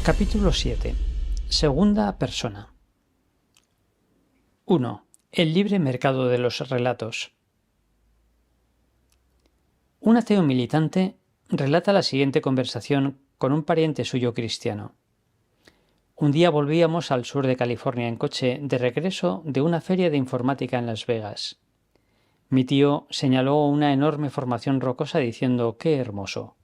Capítulo 7. Segunda persona. 1. El libre mercado de los relatos. Un ateo militante relata la siguiente conversación con un pariente suyo cristiano. Un día volvíamos al sur de California en coche de regreso de una feria de informática en Las Vegas. Mi tío señaló una enorme formación rocosa diciendo ¡qué hermoso!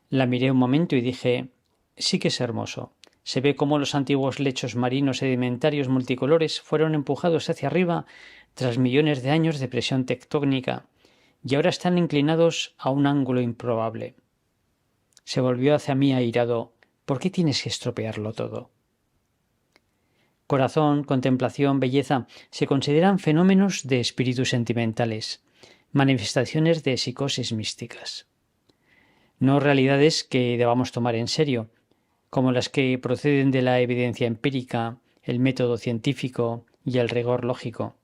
La miré un momento y dije sí que es hermoso. Se ve cómo los antiguos lechos marinos sedimentarios multicolores fueron empujados hacia arriba tras millones de años de presión tectónica y ahora están inclinados a un ángulo improbable. Se volvió hacia mí airado. ¿Por qué tienes que estropearlo todo? Corazón, contemplación, belleza se consideran fenómenos de espíritus sentimentales, manifestaciones de psicosis místicas. No realidades que debamos tomar en serio, como las que proceden de la evidencia empírica, el método científico y el rigor lógico.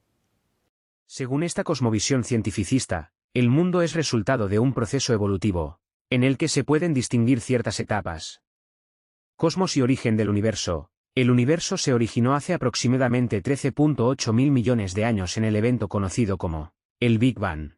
Según esta cosmovisión cientificista, el mundo es resultado de un proceso evolutivo, en el que se pueden distinguir ciertas etapas. Cosmos y origen del universo. El universo se originó hace aproximadamente 13.8 mil millones de años en el evento conocido como el Big Bang.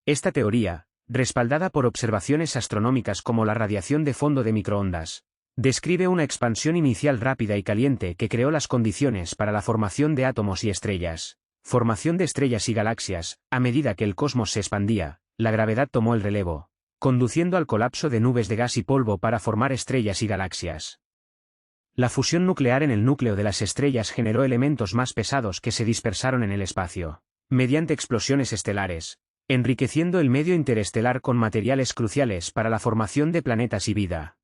Esta teoría, respaldada por observaciones astronómicas como la radiación de fondo de microondas, describe una expansión inicial rápida y caliente que creó las condiciones para la formación de átomos y estrellas. Formación de estrellas y galaxias. A medida que el cosmos se expandía, la gravedad tomó el relevo, conduciendo al colapso de nubes de gas y polvo para formar estrellas y galaxias. La fusión nuclear en el núcleo de las estrellas generó elementos más pesados que se dispersaron en el espacio, mediante explosiones estelares, enriqueciendo el medio interestelar con materiales cruciales para la formación de planetas y vida.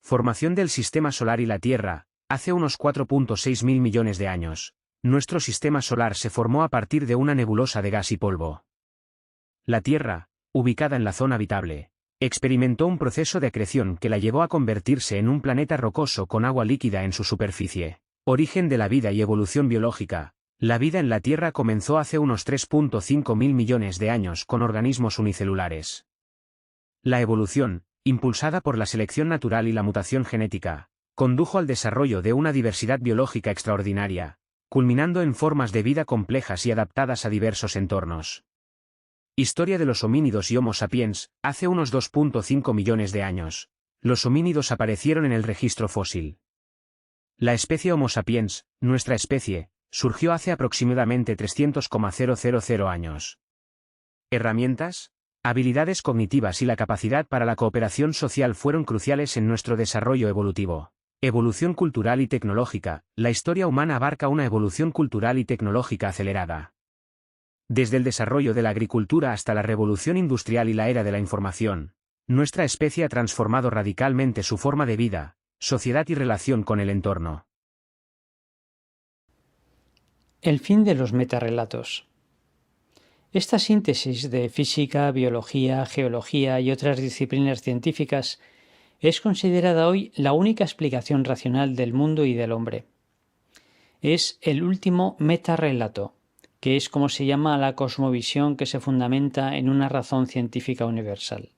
Formación del Sistema Solar y la Tierra. Hace unos 4.6 mil millones de años, nuestro sistema solar se formó a partir de una nebulosa de gas y polvo. La Tierra, ubicada en la zona habitable, experimentó un proceso de acreción que la llevó a convertirse en un planeta rocoso con agua líquida en su superficie. Origen de la vida y evolución biológica. La vida en la Tierra comenzó hace unos 3.5 mil millones de años con organismos unicelulares. La evolución, impulsada por la selección natural y la mutación genética, condujo al desarrollo de una diversidad biológica extraordinaria, culminando en formas de vida complejas y adaptadas a diversos entornos. Historia de los homínidos y Homo sapiens. Hace unos 2.5 millones de años, los homínidos aparecieron en el registro fósil. La especie Homo sapiens, nuestra especie, surgió hace aproximadamente 300,000 años. Herramientas, habilidades cognitivas y la capacidad para la cooperación social fueron cruciales en nuestro desarrollo evolutivo. Evolución cultural y tecnológica. La historia humana abarca una evolución cultural y tecnológica acelerada. Desde el desarrollo de la agricultura hasta la revolución industrial y la era de la información, nuestra especie ha transformado radicalmente su forma de vida, sociedad y relación con el entorno. El fin de los metarrelatos. Esta síntesis de física, biología, geología y otras disciplinas científicas es considerada hoy la única explicación racional del mundo y del hombre. Es el último metarrelato, que es como se llama a la cosmovisión que se fundamenta en una razón científica universal.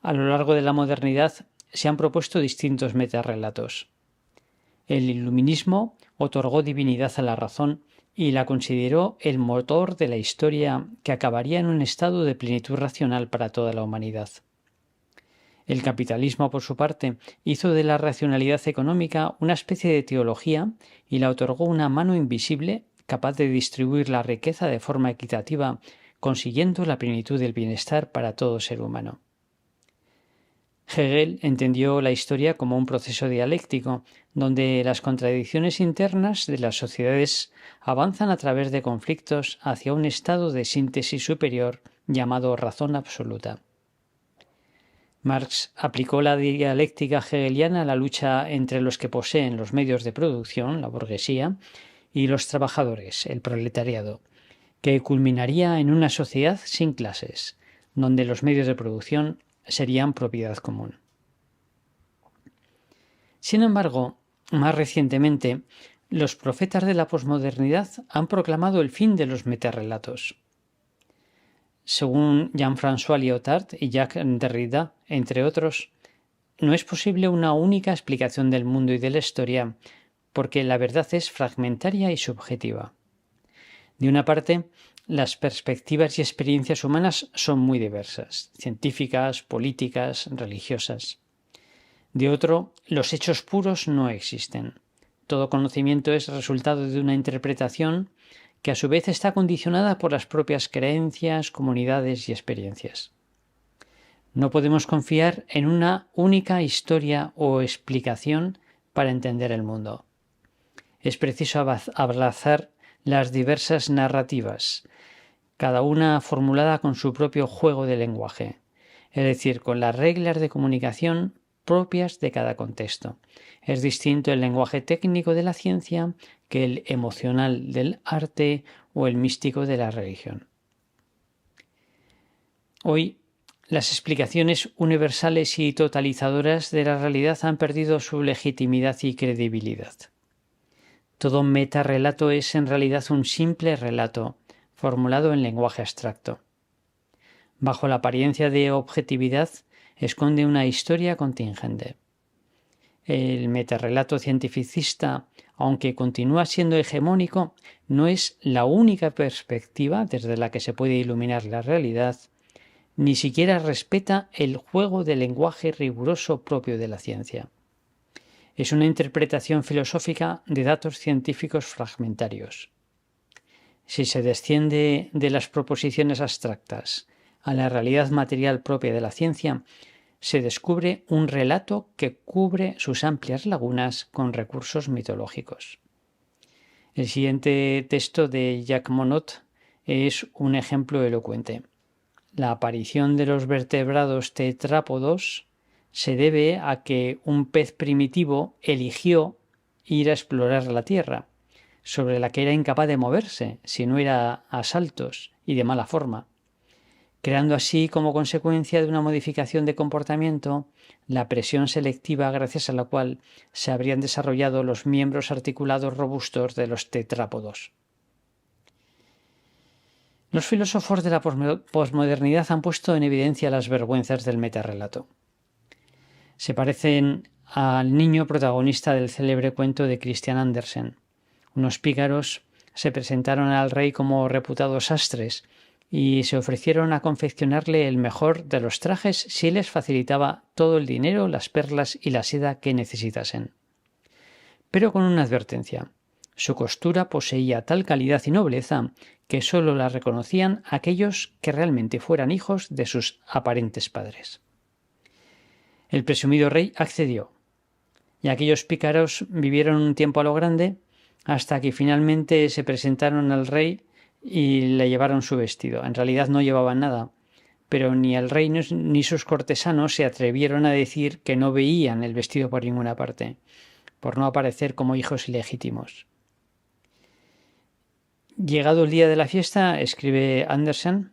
A lo largo de la modernidad se han propuesto distintos metarrelatos. El iluminismo otorgó divinidad a la razón y la consideró el motor de la historia que acabaría en un estado de plenitud racional para toda la humanidad. El capitalismo, por su parte, hizo de la racionalidad económica una especie de teología y la otorgó una mano invisible capaz de distribuir la riqueza de forma equitativa, consiguiendo la plenitud del bienestar para todo ser humano. Hegel entendió la historia como un proceso dialéctico, donde las contradicciones internas de las sociedades avanzan a través de conflictos hacia un estado de síntesis superior llamado razón absoluta. Marx aplicó la dialéctica hegeliana a la lucha entre los que poseen los medios de producción, la burguesía, y los trabajadores, el proletariado, que culminaría en una sociedad sin clases, donde los medios de producción serían propiedad común. Sin embargo, más recientemente, los profetas de la posmodernidad han proclamado el fin de los metarrelatos. Según Jean-François Lyotard y Jacques Derrida, entre otros, no es posible una única explicación del mundo y de la historia, porque la verdad es fragmentaria y subjetiva. De una parte, las perspectivas y experiencias humanas son muy diversas, científicas, políticas, religiosas. De otro, los hechos puros no existen. Todo conocimiento es resultado de una interpretación que a su vez está condicionada por las propias creencias, comunidades y experiencias. No podemos confiar en una única historia o explicación para entender el mundo. Es preciso abrazar las diversas narrativas, cada una formulada con su propio juego de lenguaje, es decir, con las reglas de comunicación propias de cada contexto. Es distinto el lenguaje técnico de la ciencia que el emocional del arte o el místico de la religión. Hoy, las explicaciones universales y totalizadoras de la realidad han perdido su legitimidad y credibilidad. Todo metarrelato es en realidad un simple relato, formulado en lenguaje abstracto. Bajo la apariencia de objetividad, esconde una historia contingente. El metarrelato cientificista, aunque continúa siendo hegemónico, no es la única perspectiva desde la que se puede iluminar la realidad, ni siquiera respeta el juego de lenguaje riguroso propio de la ciencia. Es una interpretación filosófica de datos científicos fragmentarios. Si se desciende de las proposiciones abstractas a la realidad material propia de la ciencia, se descubre un relato que cubre sus amplias lagunas con recursos mitológicos. El siguiente texto de Jacques Monod es un ejemplo elocuente. La aparición de los vertebrados tetrápodos se debe a que un pez primitivo eligió ir a explorar la tierra, sobre la que era incapaz de moverse si no era a saltos y de mala forma, creando así como consecuencia de una modificación de comportamiento la presión selectiva gracias a la cual se habrían desarrollado los miembros articulados robustos de los tetrápodos. Los filósofos de la posmodernidad han puesto en evidencia las vergüenzas del metarrelato. Se parecen al niño protagonista del célebre cuento de Christian Andersen. Unos pícaros se presentaron al rey como reputados sastres y se ofrecieron a confeccionarle el mejor de los trajes si les facilitaba todo el dinero, las perlas y la seda que necesitasen. Pero con una advertencia: su costura poseía tal calidad y nobleza que sólo la reconocían aquellos que realmente fueran hijos de sus aparentes padres. El presumido rey accedió, y aquellos pícaros vivieron un tiempo a lo grande hasta que finalmente se presentaron al rey y le llevaron su vestido. En realidad no llevaban nada, pero ni el rey ni sus cortesanos se atrevieron a decir que no veían el vestido por ninguna parte, por no aparecer como hijos ilegítimos. Llegado el día de la fiesta, escribe Andersen,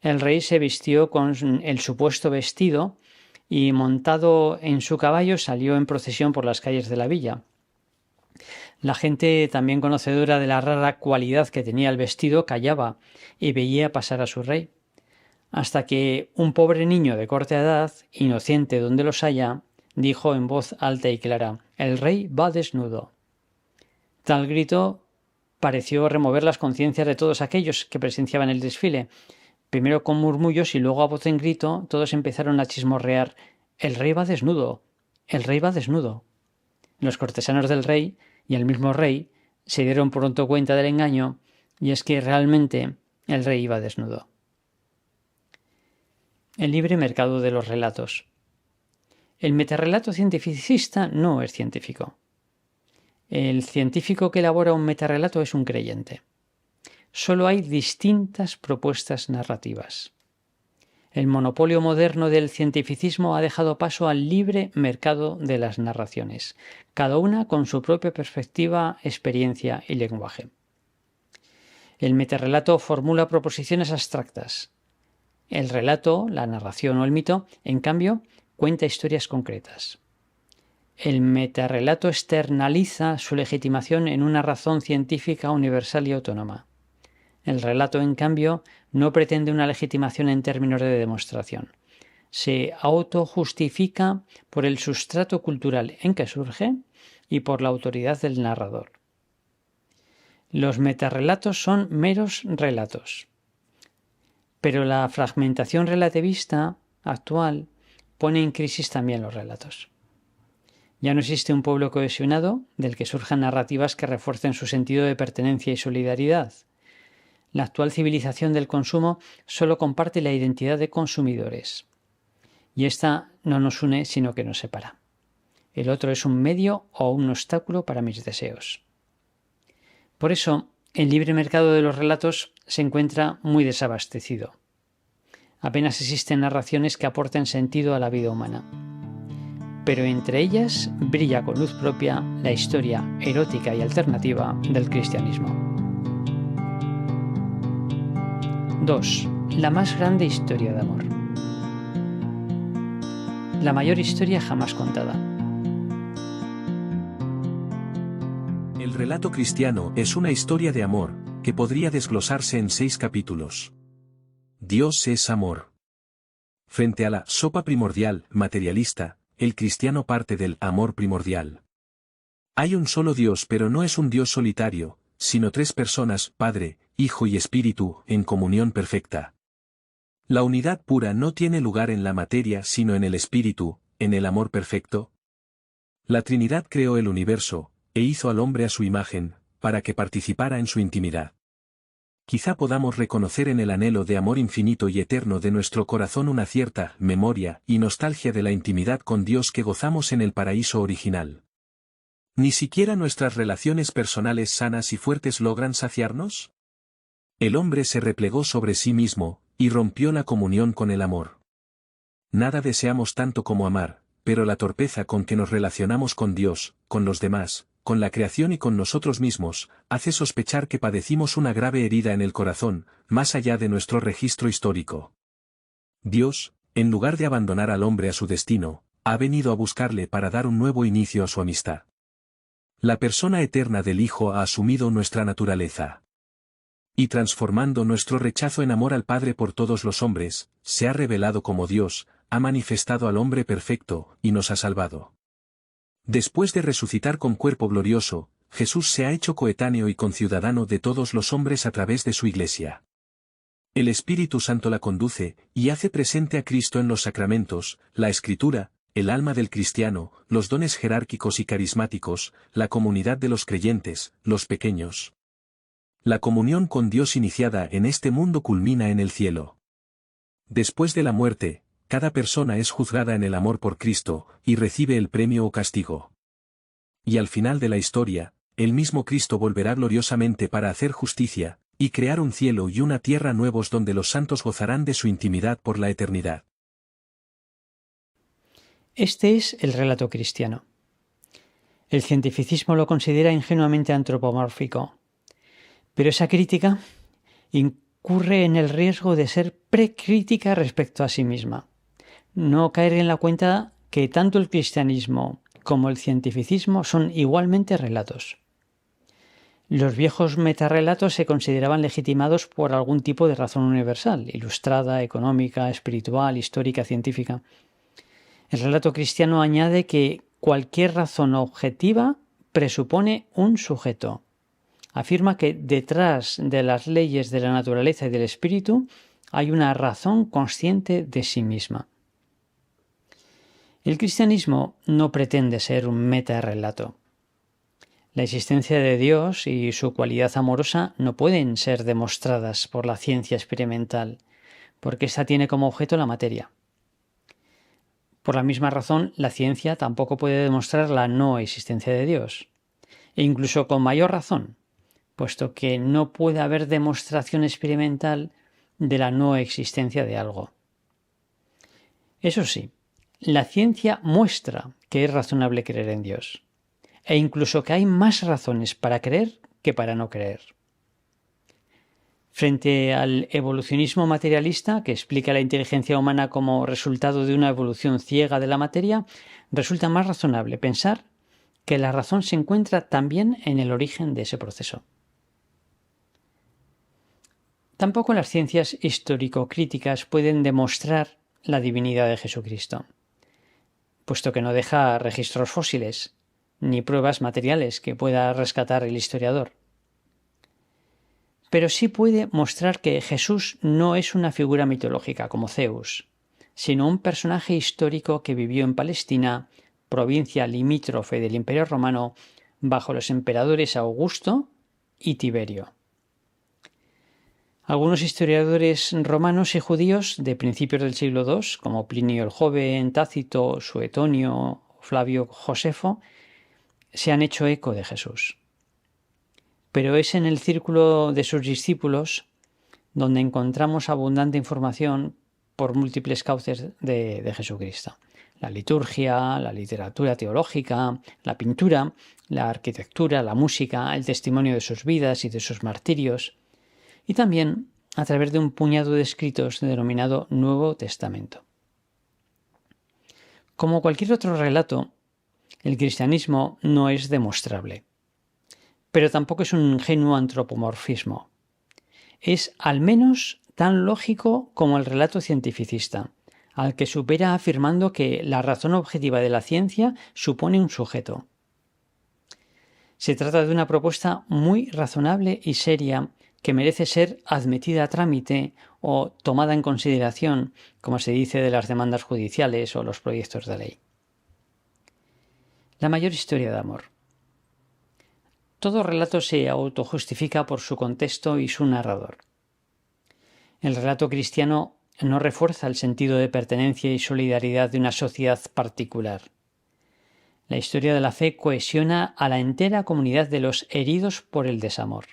el rey se vistió con el supuesto vestido y, montado en su caballo, salió en procesión por las calles de la villa. La gente, también conocedora de la rara cualidad que tenía el vestido, callaba y veía pasar a su rey, hasta que un pobre niño de corta edad, inocente donde los haya, dijo en voz alta y clara: «El rey va desnudo». Tal grito pareció remover las conciencias de todos aquellos que presenciaban el desfile. Primero con murmullos y luego a voz en grito todos empezaron a chismorrear: «El rey va desnudo, el rey va desnudo». Los cortesanos del rey y el mismo rey se dieron pronto cuenta del engaño, y es que realmente el rey iba desnudo. El libre mercado de los relatos. El metarrelato cientificista no es científico. El científico que elabora un metarrelato es un creyente. Solo hay distintas propuestas narrativas. El monopolio moderno del cientificismo ha dejado paso al libre mercado de las narraciones, cada una con su propia perspectiva, experiencia y lenguaje. El metarrelato formula proposiciones abstractas. El relato, la narración o el mito, en cambio, cuenta historias concretas. El metarrelato externaliza su legitimación en una razón científica universal y autónoma. El relato, en cambio, no pretende una legitimación en términos de demostración. Se autojustifica por el sustrato cultural en que surge y por la autoridad del narrador. Los metarrelatos son meros relatos, pero la fragmentación relativista actual pone en crisis también los relatos. Ya no existe un pueblo cohesionado del que surjan narrativas que refuercen su sentido de pertenencia y solidaridad. La actual civilización del consumo solo comparte la identidad de consumidores. Y esta no nos une, sino que nos separa. El otro es un medio o un obstáculo para mis deseos. Por eso, el libre mercado de los relatos se encuentra muy desabastecido. Apenas existen narraciones que aporten sentido a la vida humana. Pero entre ellas brilla con luz propia la historia erótica y alternativa del cristianismo. 2. La más grande historia de amor. La mayor historia jamás contada. El relato cristiano es una historia de amor, que podría desglosarse en 6 capítulos. Dios es amor. Frente a la sopa primordial, materialista, el cristiano parte del amor primordial. Hay un solo Dios, pero no es un Dios solitario, sino 3 personas, Padre, Hijo y Espíritu, en comunión perfecta. La unidad pura no tiene lugar en la materia sino en el Espíritu, en el amor perfecto. La Trinidad creó el universo, e hizo al hombre a su imagen, para que participara en su intimidad. Quizá podamos reconocer en el anhelo de amor infinito y eterno de nuestro corazón una cierta memoria y nostalgia de la intimidad con Dios que gozamos en el paraíso original. ¿Ni siquiera nuestras relaciones personales sanas y fuertes logran saciarnos? El hombre se replegó sobre sí mismo, y rompió la comunión con el amor. Nada deseamos tanto como amar, pero la torpeza con que nos relacionamos con Dios, con los demás, con la creación y con nosotros mismos, hace sospechar que padecimos una grave herida en el corazón, más allá de nuestro registro histórico. Dios, en lugar de abandonar al hombre a su destino, ha venido a buscarle para dar un nuevo inicio a su amistad. La persona eterna del Hijo ha asumido nuestra naturaleza. Y transformando nuestro rechazo en amor al Padre por todos los hombres, se ha revelado como Dios, ha manifestado al hombre perfecto, y nos ha salvado. Después de resucitar con cuerpo glorioso, Jesús se ha hecho coetáneo y conciudadano de todos los hombres a través de su Iglesia. El Espíritu Santo la conduce, y hace presente a Cristo en los sacramentos, la Escritura, el alma del cristiano, los dones jerárquicos y carismáticos, la comunidad de los creyentes, los pequeños. La comunión con Dios iniciada en este mundo culmina en el cielo. Después de la muerte, cada persona es juzgada en el amor por Cristo, y recibe el premio o castigo. Y al final de la historia, el mismo Cristo volverá gloriosamente para hacer justicia, y crear un cielo y una tierra nuevos donde los santos gozarán de su intimidad por la eternidad. Este es el relato cristiano. El cientificismo lo considera ingenuamente antropomórfico, pero esa crítica incurre en el riesgo de ser precrítica respecto a sí misma. No caer en la cuenta que tanto el cristianismo como el cientificismo son igualmente relatos. Los viejos metarrelatos se consideraban legitimados por algún tipo de razón universal, ilustrada, económica, espiritual, histórica, científica. El relato cristiano añade que cualquier razón objetiva presupone un sujeto. Afirma que detrás de las leyes de la naturaleza y del espíritu hay una razón consciente de sí misma. El cristianismo no pretende ser un metarrelato. La existencia de Dios y su cualidad amorosa no pueden ser demostradas por la ciencia experimental, porque ésta tiene como objeto la materia. Por la misma razón, la ciencia tampoco puede demostrar la no existencia de Dios, e incluso con mayor razón, puesto que no puede haber demostración experimental de la no existencia de algo. Eso sí, la ciencia muestra que es razonable creer en Dios, e incluso que hay más razones para creer que para no creer. Frente al evolucionismo materialista, que explica la inteligencia humana como resultado de una evolución ciega de la materia, resulta más razonable pensar que la razón se encuentra también en el origen de ese proceso. Tampoco las ciencias histórico-críticas pueden demostrar la divinidad de Jesucristo, puesto que no deja registros fósiles ni pruebas materiales que pueda rescatar el historiador. Pero sí puede mostrar que Jesús no es una figura mitológica como Zeus, sino un personaje histórico que vivió en Palestina, provincia limítrofe del Imperio Romano, bajo los emperadores Augusto y Tiberio. Algunos historiadores romanos y judíos de principios del siglo II, como Plinio el Joven, Tácito, Suetonio, Flavio Josefo, se han hecho eco de Jesús. Pero es en el círculo de sus discípulos donde encontramos abundante información por múltiples cauces de Jesucristo. La liturgia, la literatura teológica, la pintura, la arquitectura, la música, el testimonio de sus vidas y de sus martirios, y también a través de un puñado de escritos denominado Nuevo Testamento. Como cualquier otro relato, el cristianismo no es demostrable, pero tampoco es un ingenuo antropomorfismo. Es al menos tan lógico como el relato cientificista, al que supera afirmando que la razón objetiva de la ciencia supone un sujeto. Se trata de una propuesta muy razonable y seria que merece ser admitida a trámite o tomada en consideración, como se dice de las demandas judiciales o los proyectos de ley. La mayor historia de amor. Todo relato se autojustifica por su contexto y su narrador. El relato cristiano no refuerza el sentido de pertenencia y solidaridad de una sociedad particular. La historia de la fe cohesiona a la entera comunidad de los heridos por el desamor.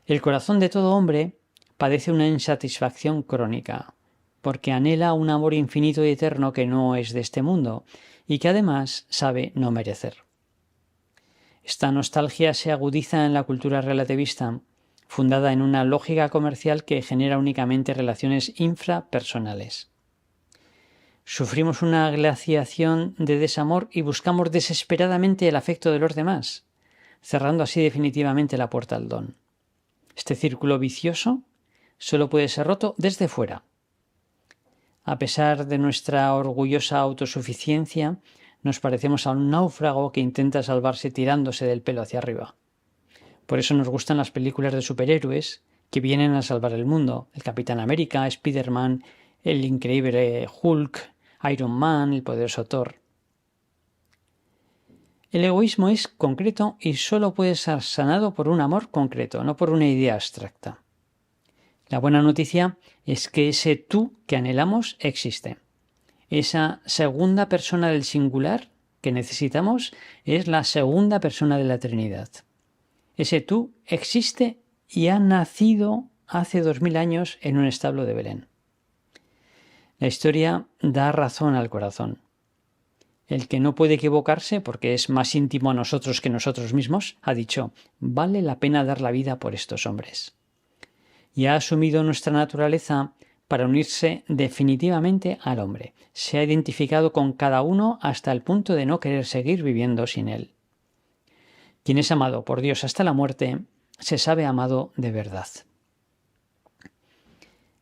El corazón de todo hombre padece una insatisfacción crónica, porque anhela un amor infinito y eterno que no es de este mundo y que además sabe no merecer. Esta nostalgia se agudiza en la cultura relativista, fundada en una lógica comercial que genera únicamente relaciones infrapersonales. Sufrimos una glaciación de desamor y buscamos desesperadamente el afecto de los demás, cerrando así definitivamente la puerta al don. Este círculo vicioso solo puede ser roto desde fuera. A pesar de nuestra orgullosa autosuficiencia, nos parecemos a un náufrago que intenta salvarse tirándose del pelo hacia arriba. Por eso nos gustan las películas de superhéroes que vienen a salvar el mundo. El Capitán América, Spider-Man, el increíble Hulk, Iron Man, el poderoso Thor. El egoísmo es concreto y solo puede ser sanado por un amor concreto, no por una idea abstracta. La buena noticia es que ese tú que anhelamos existe. Esa segunda persona del singular que necesitamos es la segunda persona de la Trinidad. Ese tú existe y ha nacido hace 2000 años en un establo de Belén. La historia da razón al corazón. El que no puede equivocarse porque es más íntimo a nosotros que nosotros mismos, ha dicho, vale la pena dar la vida por estos hombres. Y ha asumido nuestra naturaleza para unirse definitivamente al hombre. Se ha identificado con cada uno hasta el punto de no querer seguir viviendo sin él. Quien es amado por Dios hasta la muerte, se sabe amado de verdad.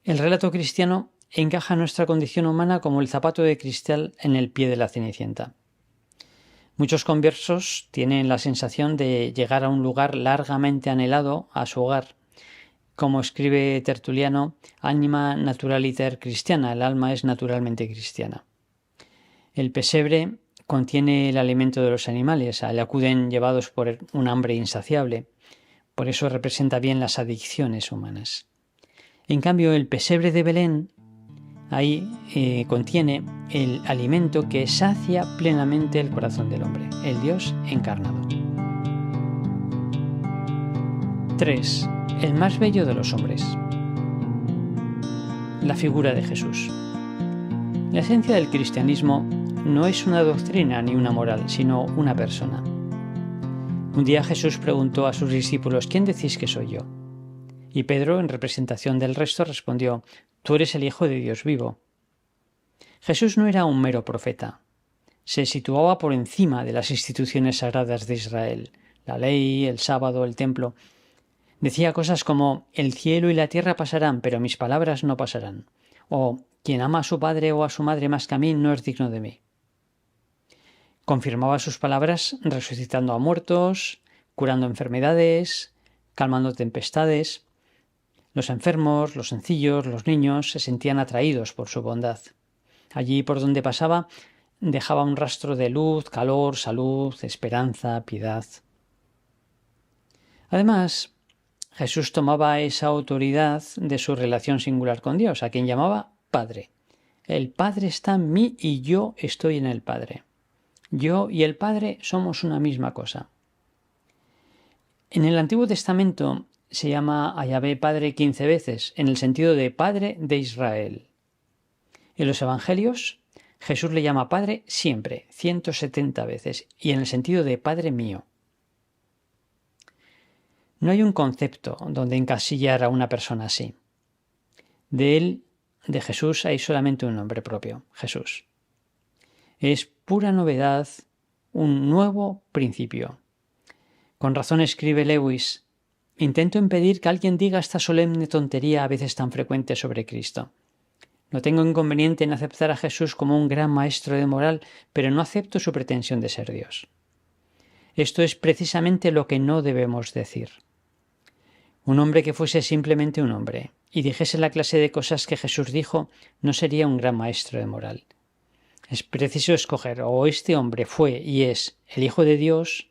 El relato cristiano encaja nuestra condición humana como el zapato de cristal en el pie de la Cenicienta. Muchos conversos tienen la sensación de llegar a un lugar largamente anhelado, a su hogar. Como escribe Tertuliano, anima naturaliter cristiana, el alma es naturalmente cristiana. El pesebre contiene el alimento de los animales, al acuden llevados por un hambre insaciable. Por eso representa bien las adicciones humanas. En cambio, el pesebre de Belén ahí contiene el alimento que sacia plenamente el corazón del hombre, el Dios encarnado. 3. El más bello de los hombres. La figura de Jesús. La esencia del cristianismo no es una doctrina ni una moral, sino una persona. Un día Jesús preguntó a sus discípulos, ¿quién decís que soy yo? Y Pedro, en representación del resto, respondió, tú eres el Hijo de Dios vivo. Jesús no era un mero profeta. Se situaba por encima de las instituciones sagradas de Israel, la ley, el sábado, el templo. Decía cosas como el cielo y la tierra pasarán, pero mis palabras no pasarán. O quien ama a su padre o a su madre más que a mí no es digno de mí. Confirmaba sus palabras resucitando a muertos, curando enfermedades, calmando tempestades. Los enfermos, los sencillos, los niños se sentían atraídos por su bondad. Allí por donde pasaba dejaba un rastro de luz, calor, salud, esperanza, piedad. Además, Jesús tomaba esa autoridad de su relación singular con Dios, a quien llamaba Padre. El Padre está en mí y yo estoy en el Padre. Yo y el Padre somos una misma cosa. En el Antiguo Testamento se llama a Yahvé Padre 15 veces, en el sentido de Padre de Israel. En los Evangelios, Jesús le llama Padre siempre, 170 veces, y en el sentido de Padre mío. No hay un concepto donde encasillar a una persona así. De él, de Jesús, hay solamente un nombre propio, Jesús. Es pura novedad, un nuevo principio. Con razón escribe Lewis: intento impedir que alguien diga esta solemne tontería a veces tan frecuente sobre Cristo. No tengo inconveniente en aceptar a Jesús como un gran maestro de moral, pero no acepto su pretensión de ser Dios. Esto es precisamente lo que no debemos decir. Un hombre que fuese simplemente un hombre y dijese la clase de cosas que Jesús dijo no sería un gran maestro de moral. Es preciso escoger: o este hombre fue y es el Hijo de Dios,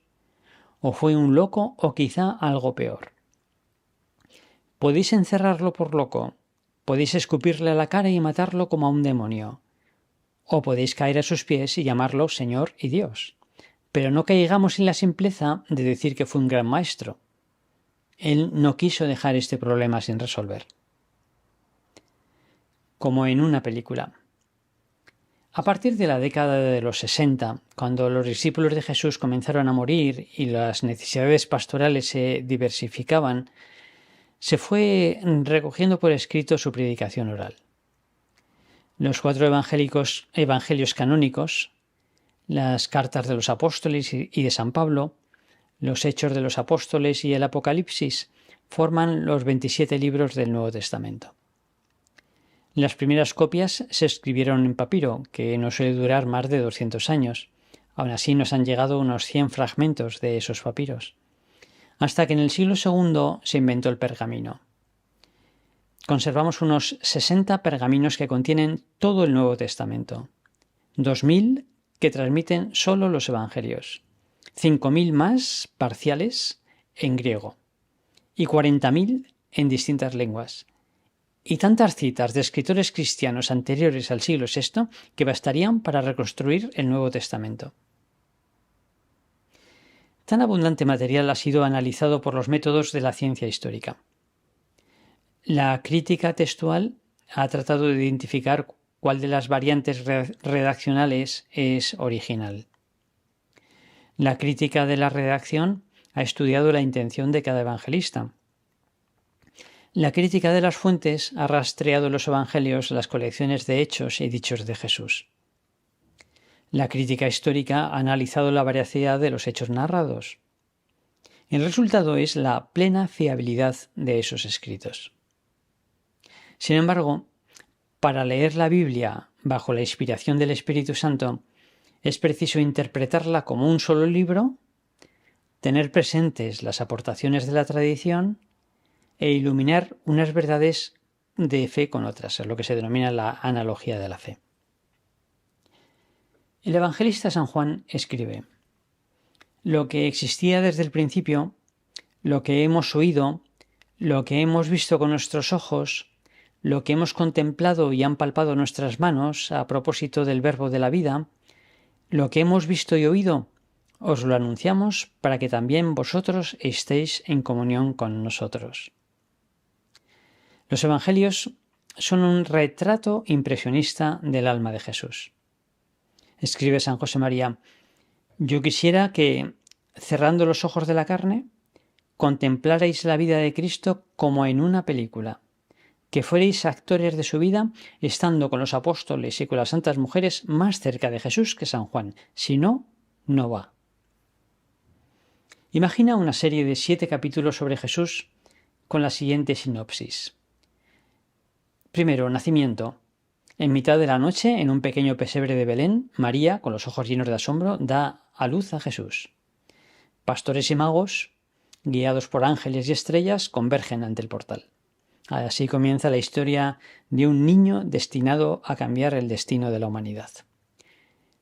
o fue un loco o quizá algo peor. Podéis encerrarlo por loco, podéis escupirle a la cara y matarlo como a un demonio, o podéis caer a sus pies y llamarlo Señor y Dios. Pero no caigamos en la simpleza de decir que fue un gran maestro. Él no quiso dejar este problema sin resolver. Como en una película. A partir de la década de los 60, cuando los discípulos de Jesús comenzaron a morir y las necesidades pastorales se diversificaban, se fue recogiendo por escrito su predicación oral. Los 4 evangelios canónicos, las cartas de los apóstoles y de San Pablo, los Hechos de los Apóstoles y el Apocalipsis forman los 27 libros del Nuevo Testamento. Las primeras copias se escribieron en papiro, que no suele durar más de 200 años. Aún así nos han llegado unos 100 fragmentos de esos papiros. Hasta que en el siglo II se inventó el pergamino. Conservamos unos 60 pergaminos que contienen todo el Nuevo Testamento. 2000 que transmiten solo los evangelios. 5000 más parciales en griego. Y 40.000 en distintas lenguas. Y tantas citas de escritores cristianos anteriores al siglo VI que bastarían para reconstruir el Nuevo Testamento. Tan abundante material ha sido analizado por los métodos de la ciencia histórica. La crítica textual ha tratado de identificar cuál de las variantes redaccionales es original. La crítica de la redacción ha estudiado la intención de cada evangelista. La crítica de las fuentes ha rastreado en los evangelios las colecciones de hechos y dichos de Jesús. La crítica histórica ha analizado la veracidad de los hechos narrados. El resultado es la plena fiabilidad de esos escritos. Sin embargo, para leer la Biblia bajo la inspiración del Espíritu Santo, es preciso interpretarla como un solo libro, tener presentes las aportaciones de la tradición e iluminar unas verdades de fe con otras, es lo que se denomina la analogía de la fe. El evangelista San Juan escribe: lo que existía desde el principio, lo que hemos oído, lo que hemos visto con nuestros ojos, lo que hemos contemplado y han palpado nuestras manos a propósito del verbo de la vida, lo que hemos visto y oído, os lo anunciamos para que también vosotros estéis en comunión con nosotros. Los evangelios son un retrato impresionista del alma de Jesús. Escribe San José María: yo quisiera que, cerrando los ojos de la carne, contemplarais la vida de Cristo como en una película, que fuerais actores de su vida, estando con los apóstoles y con las santas mujeres más cerca de Jesús que San Juan. Si no, no va. Imagina una serie de 7 capítulos sobre Jesús con la siguiente sinopsis. Primero, nacimiento. En mitad de la noche, en un pequeño pesebre de Belén, María, con los ojos llenos de asombro, da a luz a Jesús. Pastores y magos, guiados por ángeles y estrellas, convergen ante el portal. Así comienza la historia de un niño destinado a cambiar el destino de la humanidad.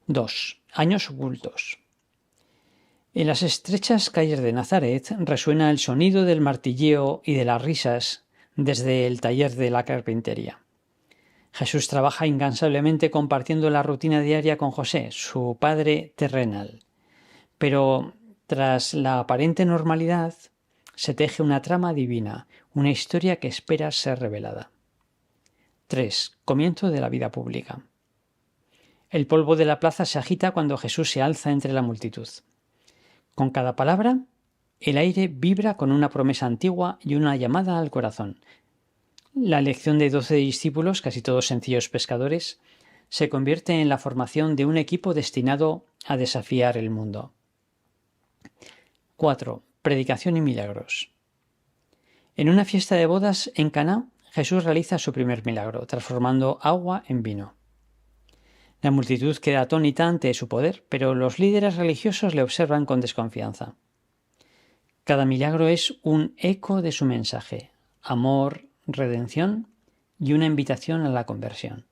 2. Años ocultos. En las estrechas calles de Nazaret resuena el sonido del martilleo y de las risas desde el taller de la carpintería. Jesús trabaja incansablemente compartiendo la rutina diaria con José, su padre terrenal. Pero tras la aparente normalidad se teje una trama divina, una historia que espera ser revelada. 3. Comienzo de la vida pública. El polvo de la plaza se agita cuando Jesús se alza entre la multitud. Con cada palabra, el aire vibra con una promesa antigua y una llamada al corazón. La elección de 12 discípulos, casi todos sencillos pescadores, se convierte en la formación de un equipo destinado a desafiar el mundo. 4. Predicación y milagros. En una fiesta de bodas en Caná, Jesús realiza su primer milagro, transformando agua en vino. La multitud queda atónita ante su poder, pero los líderes religiosos le observan con desconfianza. Cada milagro es un eco de su mensaje: amor, redención y una invitación a la conversión.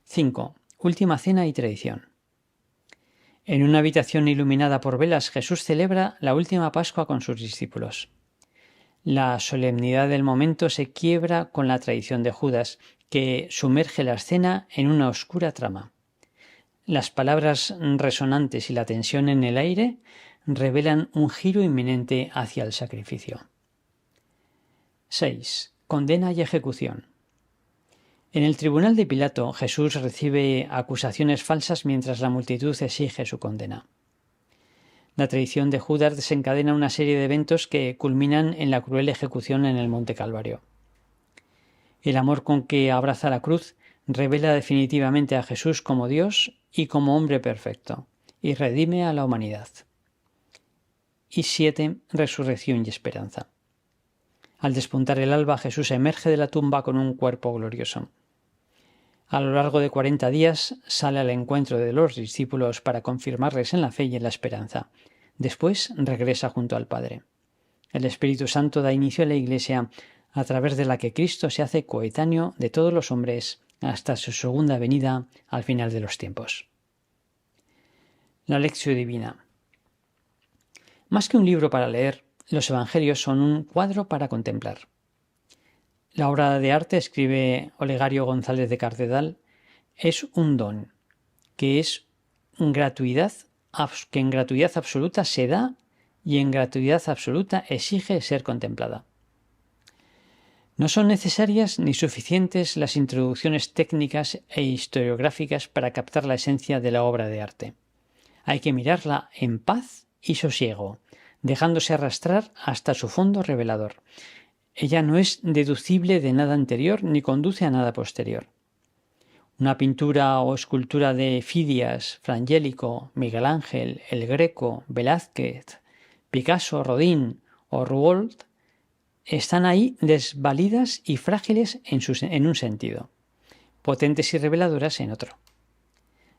5. Última cena y tradición. En una habitación iluminada por velas, Jesús celebra la última Pascua con sus discípulos. La solemnidad del momento se quiebra con la tradición de Judas, que sumerge la escena en una oscura trama. Las palabras resonantes y la tensión en el aire revelan un giro inminente hacia el sacrificio. 6. Condena y ejecución. En el tribunal de Pilato, Jesús recibe acusaciones falsas mientras la multitud exige su condena. La traición de Judas desencadena una serie de eventos que culminan en la cruel ejecución en el Monte Calvario. El amor con que abraza la cruz revela definitivamente a Jesús como Dios y como hombre perfecto, y redime a la humanidad. Y 7. Resurrección y esperanza. Al despuntar el alba, Jesús emerge de la tumba con un cuerpo glorioso. A lo largo de 40 días sale al encuentro de los discípulos para confirmarles en la fe y en la esperanza. Después regresa junto al Padre. El Espíritu Santo da inicio a la Iglesia, a través de la que Cristo se hace coetáneo de todos los hombres hasta su segunda venida al final de los tiempos. La Lectio Divina. Más que un libro para leer, los Evangelios son un cuadro para contemplar. La obra de arte, escribe Olegario González de Cardedal, es un don, que en gratuidad absoluta se da y en gratuidad absoluta exige ser contemplada. No son necesarias ni suficientes las introducciones técnicas e historiográficas para captar la esencia de la obra de arte. Hay que mirarla en paz y sosiego, dejándose arrastrar hasta su fondo revelador. Ella no es deducible de nada anterior ni conduce a nada posterior. Una pintura o escultura de Fidias, Frangélico, Miguel Ángel, El Greco, Velázquez, Picasso, Rodin o Rouault están ahí desvalidas y frágiles en un sentido, potentes y reveladoras en otro.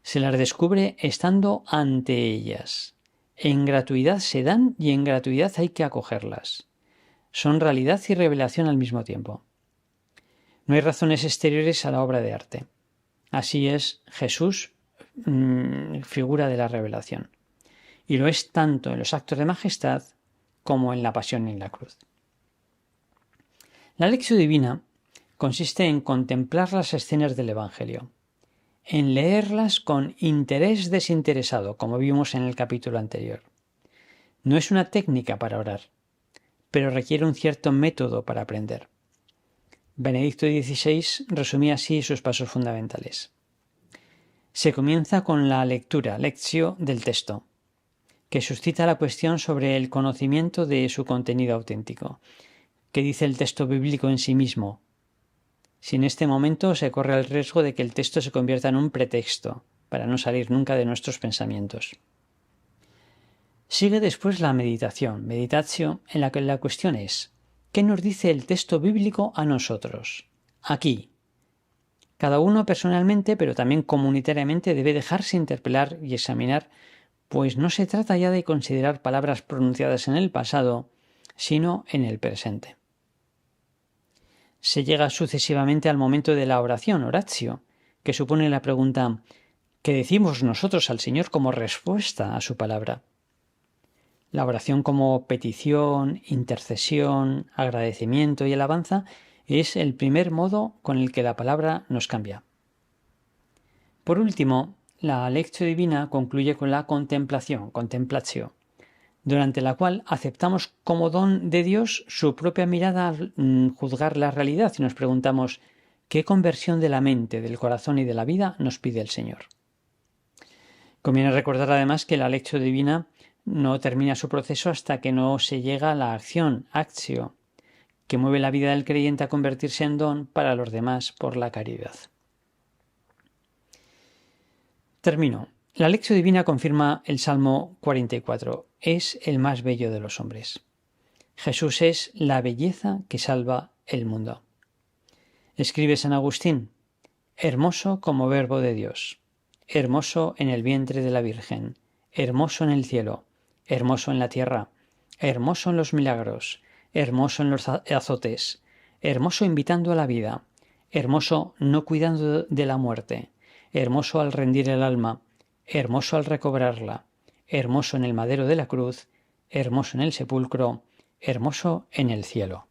Se las descubre estando ante ellas. En gratuidad se dan y en gratuidad hay que acogerlas. Son realidad y revelación al mismo tiempo. No hay razones exteriores a la obra de arte. Así es Jesús, figura de la revelación. Y lo es tanto en los actos de majestad como en la pasión y en la cruz. La Lectio Divina consiste en contemplar las escenas del Evangelio, en leerlas con interés desinteresado, como vimos en el capítulo anterior. No es una técnica para orar, pero requiere un cierto método para aprender. Benedicto XVI resumía así sus pasos fundamentales. Se comienza con la lectura, lectio, del texto, que suscita la cuestión sobre el conocimiento de su contenido auténtico. ¿Qué dice el texto bíblico en sí mismo? Si en este momento se corre el riesgo de que el texto se convierta en un pretexto, para no salir nunca de nuestros pensamientos. Sigue después la meditación, meditatio, en la que la cuestión es: ¿Qué nos dice el texto bíblico a nosotros? Aquí. Cada uno personalmente, pero también comunitariamente, debe dejarse interpelar y examinar, pues no se trata ya de considerar palabras pronunciadas en el pasado, sino en el presente. Se llega sucesivamente al momento de la oración, oratio, que supone la pregunta ¿qué decimos nosotros al Señor como respuesta a su palabra? La oración como petición, intercesión, agradecimiento y alabanza es el primer modo con el que la palabra nos cambia. Por último, la lectio divina concluye con la contemplación, contemplatio, durante la cual aceptamos como don de Dios su propia mirada al juzgar la realidad y nos preguntamos ¿qué conversión de la mente, del corazón y de la vida nos pide el Señor? Conviene recordar además que la lectio divina no termina su proceso hasta que no se llega a la acción, actio, que mueve la vida del creyente a convertirse en don para los demás por la caridad. Termino. La lectio divina confirma el Salmo 44. Es el más bello de los hombres. Jesús es la belleza que salva el mundo. Escribe San Agustín, hermoso como verbo de Dios, hermoso en el vientre de la Virgen, hermoso en el cielo, hermoso en la tierra, hermoso en los milagros, hermoso en los azotes, hermoso invitando a la vida, hermoso no cuidando de la muerte, hermoso al rendir el alma, hermoso al recobrarla, hermoso en el madero de la cruz, hermoso en el sepulcro, hermoso en el cielo.